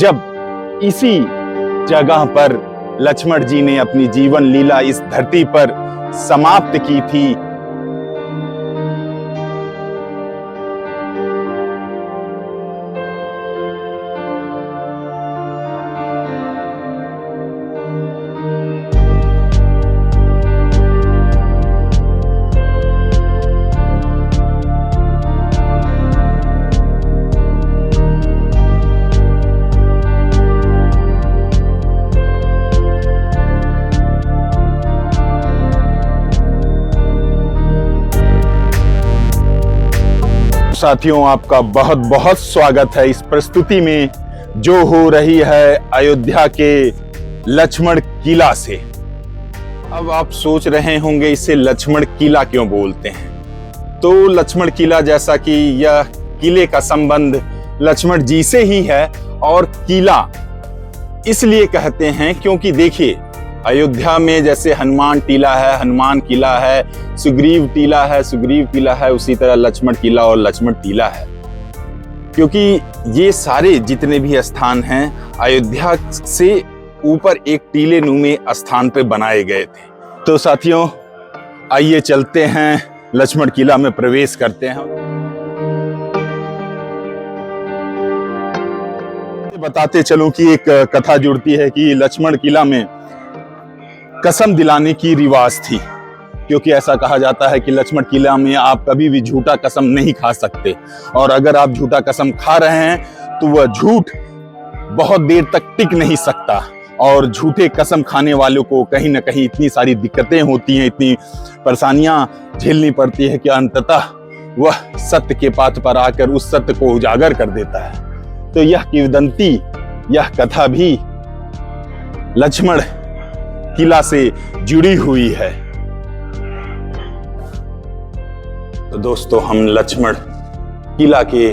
जब इसी जगह पर लक्ष्मण जी ने अपनी जीवन लीला इस धरती पर समाप्त की थी। साथियों, आपका बहुत बहुत स्वागत है इस प्रस्तुति में जो हो रही है अयोध्या के लक्ष्मण किला से। अब आप सोच रहे होंगे इसे लक्ष्मण किला क्यों बोलते हैं। तो लक्ष्मण किला, जैसा कि यह किले का संबंध लक्ष्मण जी से ही है, और किला इसलिए कहते हैं क्योंकि देखिए, अयोध्या में जैसे हनुमान टीला है, हनुमान किला है, सुग्रीव टीला है, सुग्रीव किला है, उसी तरह लक्ष्मण किला और लक्ष्मण टीला है। क्योंकि ये सारे जितने भी स्थान हैं अयोध्या से ऊपर एक टीले नुमे स्थान पे बनाए गए थे। तो साथियों, आइए चलते हैं लक्ष्मण किला में प्रवेश करते हैं। बताते चलूं कि एक कथा जुड़ती है कि लक्ष्मण किला में कसम दिलाने की रिवाज थी, क्योंकि ऐसा कहा जाता है कि लक्ष्मण किला में आप कभी भी झूठा कसम नहीं खा सकते, और अगर आप झूठा कसम खा रहे हैं तो वह झूठ बहुत देर तक टिक नहीं सकता, और झूठे कसम खाने वालों को कहीं ना कहीं इतनी सारी दिक्कतें होती हैं, इतनी परेशानियां झेलनी पड़ती है कि अंततः वह सत्य के पाथ पर आकर उस सत्य को उजागर कर देता है। तो यह किंवदंती, यह कथा भी लक्ष्मण किला से जुड़ी हुई है। तो दोस्तों, हम लक्ष्मण किला के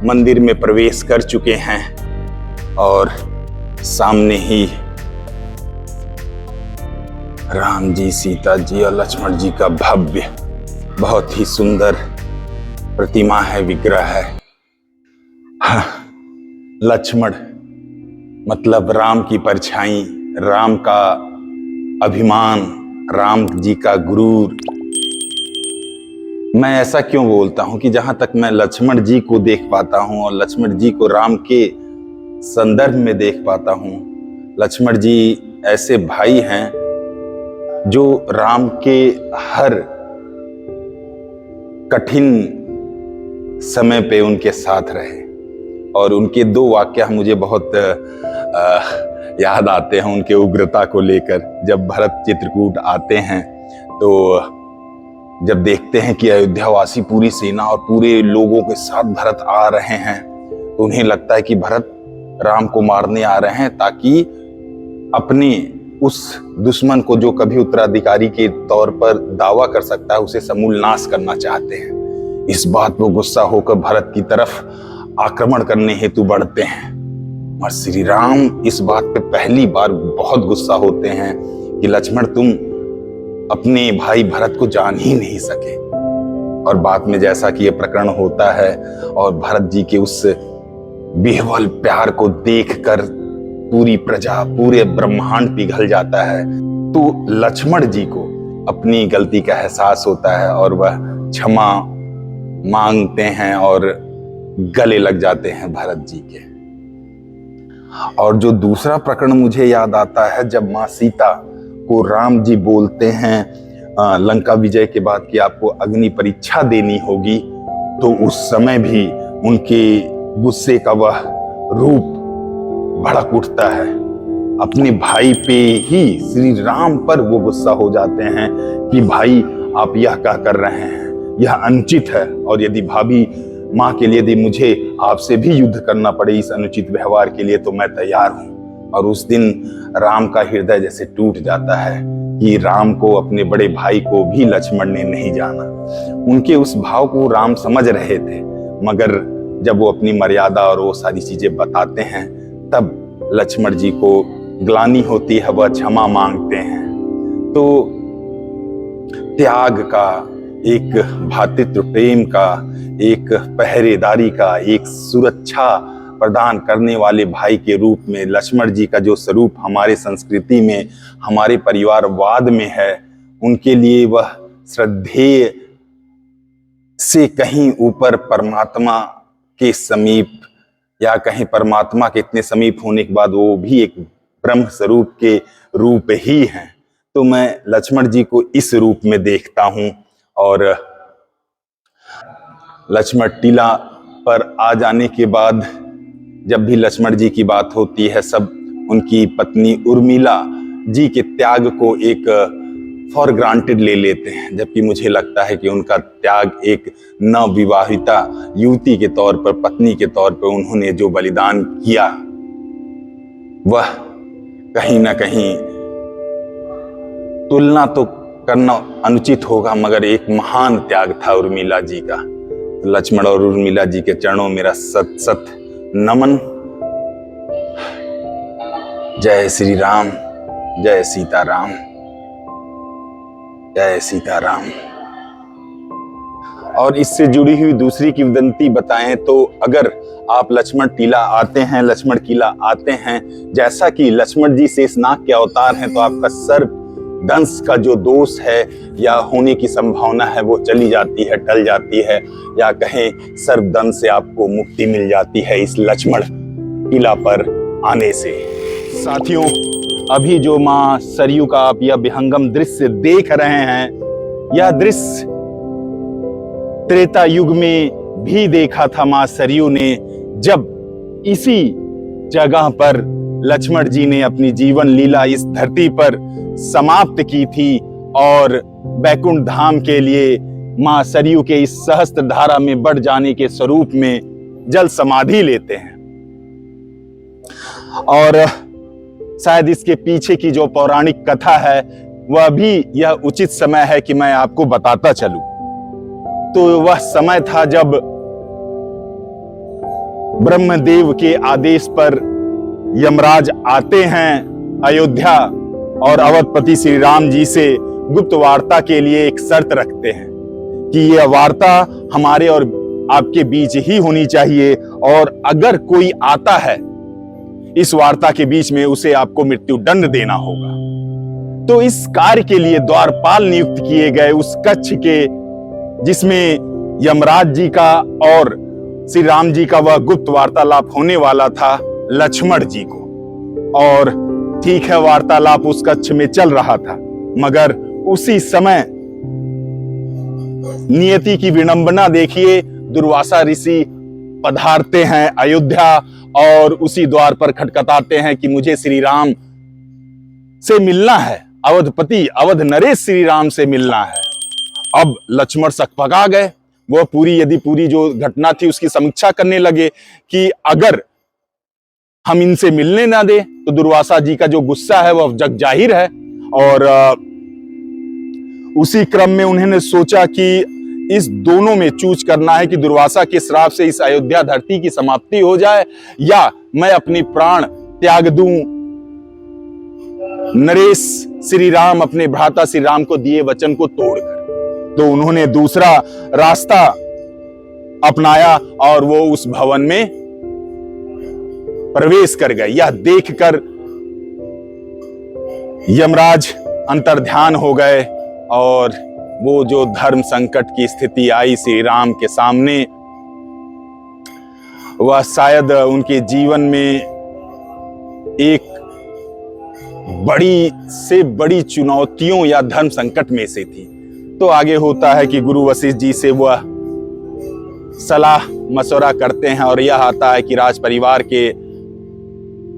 मंदिर में प्रवेश कर चुके हैं, और सामने ही राम जी, सीता जी और लक्ष्मण जी का भव्य, बहुत ही सुंदर प्रतिमा है, विग्रह है। हाँ, लक्ष्मण मतलब राम की परछाई, राम का अभिमान, राम जी का गुरूर। मैं ऐसा क्यों बोलता हूं कि जहां तक मैं लक्ष्मण जी को देख पाता हूं और लक्ष्मण जी को राम के संदर्भ में देख पाता हूं, लक्ष्मण जी ऐसे भाई हैं जो राम के हर कठिन समय पे उनके साथ रहे। और उनके दो वाक्य मुझे बहुत याद आते हैं उनके उग्रता को लेकर। जब भरत चित्रकूट आते हैं तो जब देखते हैं कि अयोध्यावासी पूरी सेना और पूरे लोगों के साथ भरत आ रहे हैं, तो उन्हें लगता है कि भरत राम को मारने आ रहे हैं, ताकि अपने उस दुश्मन को, जो कभी उत्तराधिकारी के तौर पर दावा कर सकता है, उसे समूल नाश करना चाहते हैं। इस बात पर गुस्सा होकर भरत की तरफ आक्रमण करने हेतु बढ़ते हैं, और श्री राम इस बात पे पहली बार बहुत गुस्सा होते हैं कि लक्ष्मण, तुम अपने भाई भरत को जान ही नहीं सके। और बाद में जैसा कि यह प्रकरण होता है और भरत जी के उस विह्वल प्यार को देखकर पूरी प्रजा, पूरे ब्रह्मांड पिघल जाता है, तो लक्ष्मण जी को अपनी गलती का एहसास होता है और वह क्षमा मांगते हैं और गले लग जाते हैं भरत जी के। और जो दूसरा प्रकरण मुझे याद आता है, जब माँ सीता को राम जी बोलते हैं लंका विजय के बाद कि आपको अग्नि परीक्षा देनी होगी, तो उस समय भी उनके गुस्से का वह रूप भड़क उठता है। अपने भाई पे ही, श्री राम पर वो गुस्सा हो जाते हैं कि भाई आप यह क्या कर रहे हैं, यह अनुचित है, और यदि भाभी माँ के लिए यदि मुझे आपसे भी युद्ध करना पड़े इस अनुचित व्यवहार के लिए, तो मैं तैयार हूं। और उस दिन राम का हृदय जैसे टूट जाता है कि राम को, अपने बड़े भाई को भी लक्ष्मण ने नहीं जाना। उनके उस भाव को राम समझ रहे थे, मगर जब वो अपनी मर्यादा और वो सारी चीजें बताते हैं, तब लक्ष्मण जी को ग्लानि होती है, वह क्षमा मांगते हैं। तो त्याग का, एक भातृत्व प्रेम का, एक पहरेदारी का, एक सुरक्षा प्रदान करने वाले भाई के रूप में लक्ष्मण जी का जो स्वरूप हमारे संस्कृति में, हमारे परिवारवाद में है, उनके लिए वह श्रद्धेय से कहीं ऊपर परमात्मा के समीप, या कहीं परमात्मा के इतने समीप होने के बाद वो भी एक ब्रह्म स्वरूप के रूप ही हैं। तो मैं लक्ष्मण जी को इस रूप में देखता हूँ। और लक्ष्मण टीला पर आ जाने के बाद जब भी लक्ष्मण जी की बात होती है, सब उनकी पत्नी उर्मिला जी के त्याग को एक फॉर ग्रांटेड ले लेते हैं, जबकि मुझे लगता है कि उनका त्याग एक नवविवाहिता युवती के तौर पर, पत्नी के तौर पर उन्होंने जो बलिदान किया, वह कहीं ना कहीं तुलना तो करना अनुचित होगा, मगर एक महान त्याग था उर्मिला जी का। लक्ष्मण और उर्मिला जी के चरणों मेरा सत सत नमन। जय श्री राम, जय सीताराम, जय सीताराम। और इससे जुड़ी हुई दूसरी किंवदंती बताएं तो अगर आप लक्ष्मण टीला आते हैं, लक्ष्मण किला आते हैं, जैसा कि लक्ष्मण जी शेषनाग के अवतार हैं, तो आपका सर्प दंश का जो दोष है या होने की संभावना है वो चली जाती है, टल जाती है, या कहें सर्पदंश से आपको मुक्ति मिल जाती है इस लक्ष्मण किला पर आने से। साथियों, अभी जो मां सरयू का आप यह विहंगम दृश्य देख रहे हैं, यह दृश्य त्रेता युग में भी देखा था मां सरयू ने, जब इसी जगह पर लक्ष्मण जी ने अपनी जीवन लीला इस धरती पर समाप्त की थी और बैकुंठ धाम के लिए मां सरयू के इस सहस्त्र धारा में बढ़ जाने के स्वरूप में जल समाधि लेते हैं। और शायद इसके पीछे की जो पौराणिक कथा है वह भी यह उचित समय है कि मैं आपको बताता चलूं। तो वह समय था जब ब्रह्मदेव के आदेश पर यमराज आते हैं अयोध्या और अवधपति श्री राम जी से गुप्त वार्ता के लिए एक शर्त रखते हैं कि यह वार्ता हमारे और आपके बीच ही होनी चाहिए, और अगर कोई आता है इस वार्ता के बीच में उसे आपको मृत्यु दंड देना होगा। तो इस कार्य के लिए द्वारपाल नियुक्त किए गए उस कक्ष के, जिसमें यमराज जी का और श्री राम जी का वह गुप्त वार्तालाप होने वाला था, लक्ष्मण जी को। और ठीक है, वार्तालाप उस कक्ष में चल रहा था, मगर उसी समय नियति की विडंबना देखिए, दुर्वासा ऋषि पधारते हैं अयोध्या और उसी द्वार पर खटखटाते हैं कि मुझे श्री राम से मिलना है, अवधपति अवध नरेश श्री राम से मिलना है। अब लक्ष्मण सकपका गए, वो पूरी जो घटना थी उसकी समीक्षा करने लगे कि अगर हम इनसे मिलने ना दे तो दुर्वासा जी का जो गुस्सा है वह जग जाहिर है। और उसी क्रम में उन्होंने सोचा कि इस दोनों में चूज करना है कि दुर्वासा के श्राप से इस अयोध्या धरती की समाप्ति हो जाए या मैं अपनी प्राण त्याग दूं, नरेश श्री राम अपने भ्राता श्री राम को दिए वचन को तोड़कर। तो उन्होंने दूसरा रास्ता अपनाया और वो उस भवन में प्रवेश कर गए। यह देखकर यमराज अंतर्ध्यान हो गए और वो जो धर्म संकट की स्थिति आई श्री राम के सामने, वह शायद उनके जीवन में एक बड़ी से बड़ी चुनौतियों या धर्म संकट में से थी। तो आगे होता है कि गुरु वशिष्ठ जी से वह सलाह मशवरा करते हैं और यह आता है कि राज परिवार के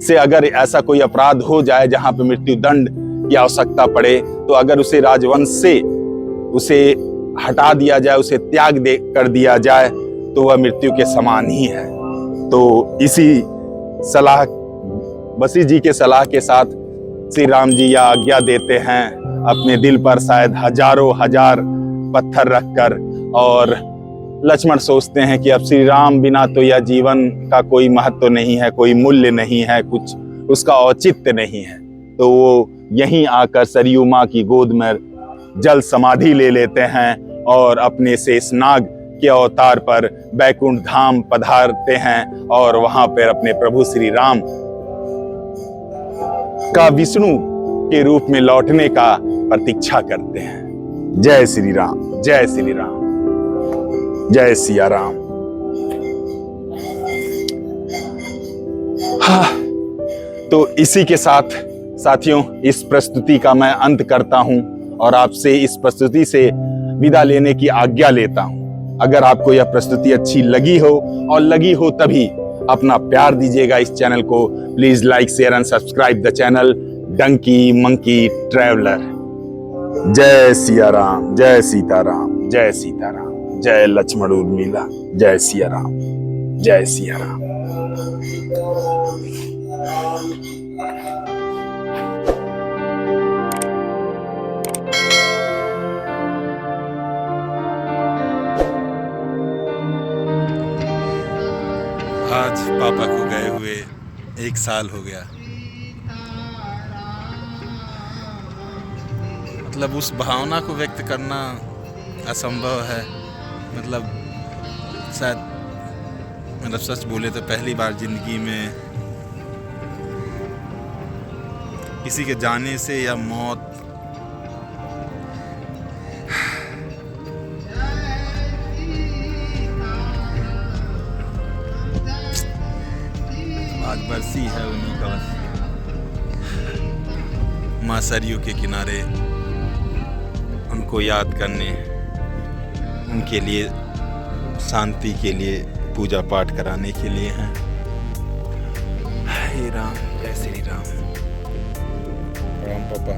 से अगर ऐसा कोई अपराध हो जाए जहां पर मृत्यु दंड की आवश्यकता पड़े, तो अगर उसे राजवंश से उसे हटा दिया जाए, उसे त्याग कर दिया जाए, तो वह मृत्यु के समान ही है। तो इसी सलाह, वशिष्ठ जी के सलाह के साथ श्री राम जी यह आज्ञा देते हैं, अपने दिल पर शायद हजारों हजार पत्थर रखकर, और लक्ष्मण सोचते हैं कि अब श्री राम बिना तो यह जीवन का कोई महत्व नहीं है, कोई मूल्य नहीं है, कुछ उसका औचित्य नहीं है। तो वो यहीं आकर सरयू माँ की गोद में जल समाधि ले लेते हैं और अपने शेषनाग के अवतार पर बैकुंठ धाम पधारते हैं और वहां पर अपने प्रभु श्री राम का विष्णु के रूप में लौटने का प्रतीक्षा करते हैं। जय श्री राम, जय श्री राम, जय सिया राम। हाँ, तो इसी के साथ साथियों इस प्रस्तुति का मैं अंत करता हूं और आपसे इस प्रस्तुति से विदा लेने की आज्ञा लेता हूं। अगर आपको यह प्रस्तुति अच्छी लगी हो और लगी हो तभी अपना प्यार दीजिएगा इस चैनल को। Please like, share and subscribe the channel donkey monkey traveller. जय सिया राम, जय सीताराम, जय सीताराम, जय लक्ष्मण उर्मिला, जय सिया राम, जय सिया राम। आज पापा को गए हुए 1 साल हो गया। मतलब उस भावना को व्यक्त करना असंभव है। मतलब शायद सच बोले तो पहली बार जिंदगी में किसी के जाने से या मौत आज बरसी है उन्हीं का बस। माँ सरयू के किनारे उनको याद करने, उनके लिए शांति के लिए पूजा पाठ कराने के लिए हैं। हे राम, जय श्री राम। राम पापा।